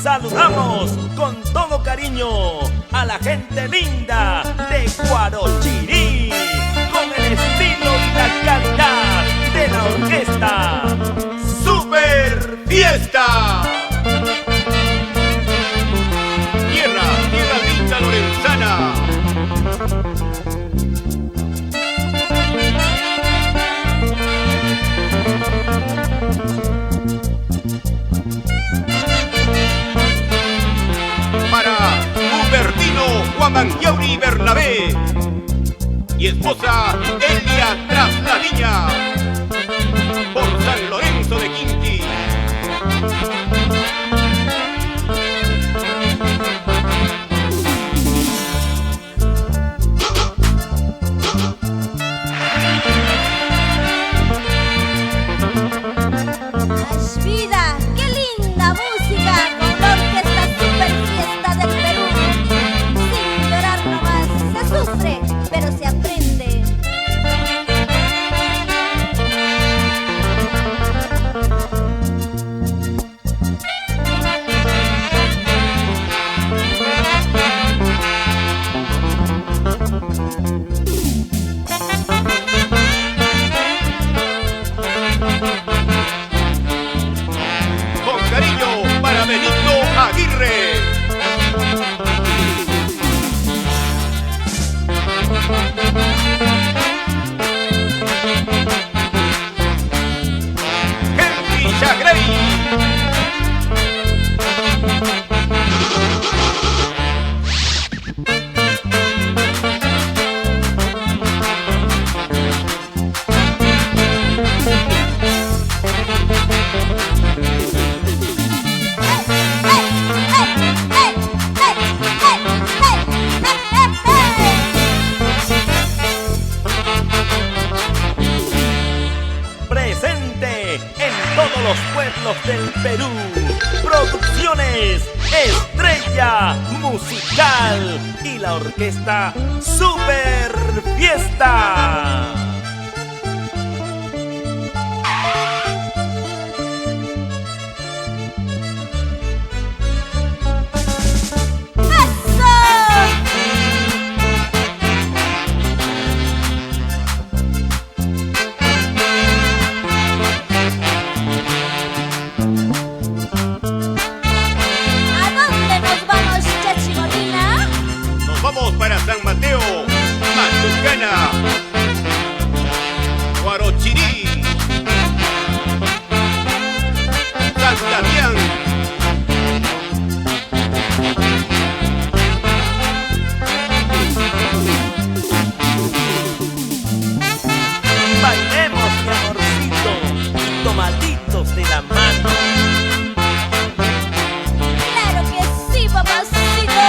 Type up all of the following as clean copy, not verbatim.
Saludamos con todo cariño a la gente linda de Guarochirí, con el estilo y la calidad de la orquesta Super Fiesta. Tierra linda lorenzana. Huamangiauri Bernabé y esposa Elia Tras la Niña, por San Lorenzo de Quinti. ¡Ay, vida! ¡Qué linda música! Con la orquesta Super Fiesta del Perú. Sin llorar nomás, se sufre, pero se aprende. Con cariño para Benito Aguirre. Henry Chagrey. Presente en todos los pueblos del Perú. Producciones Estrella Musical y la orquesta Super Fiesta. Vamos para San Mateo, Matucana, Guarochirí, San Damián. Bailemos, mi amorcito, tomaditos de la mano. ¡Claro que sí, papacito!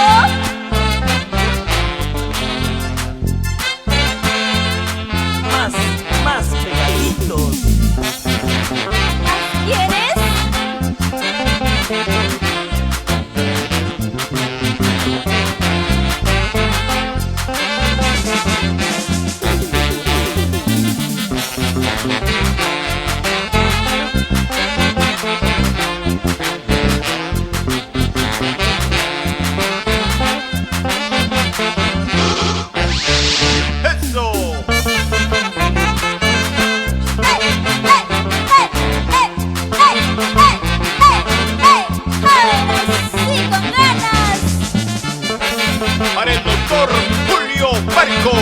Más pegaditos. ¿Quieres? ¡Eso! ¡Sí, con ganas! Para el doctor Julio Barco.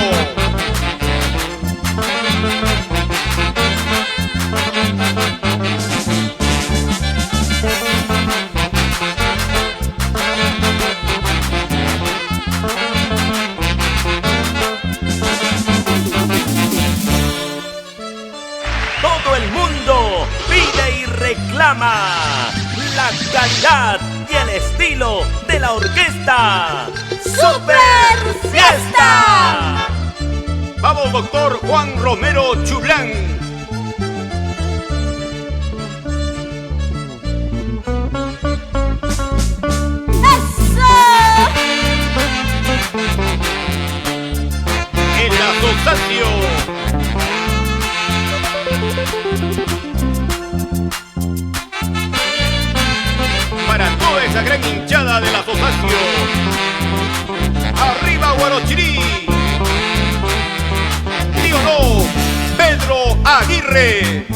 Todo el mundo pide y reclama la calidad y el estilo de la orquesta Super Fiesta. Vamos, doctor Juan Romero Chulán. ¡Eso! El asocio. Para todo esa gran hinchada de la Sosacio. ¡Arriba Guarochirí! ¡Sí o no! ¡Pedro Aguirre!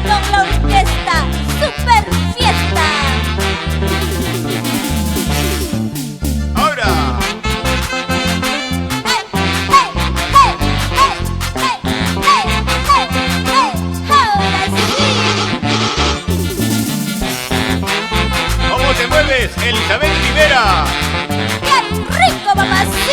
Con la orquesta Super Fiesta. ¡Ahora! ¡Ahora sí! ¿Cómo te mueves, Elizabeth Rivera? ¡Qué rico, mamacita!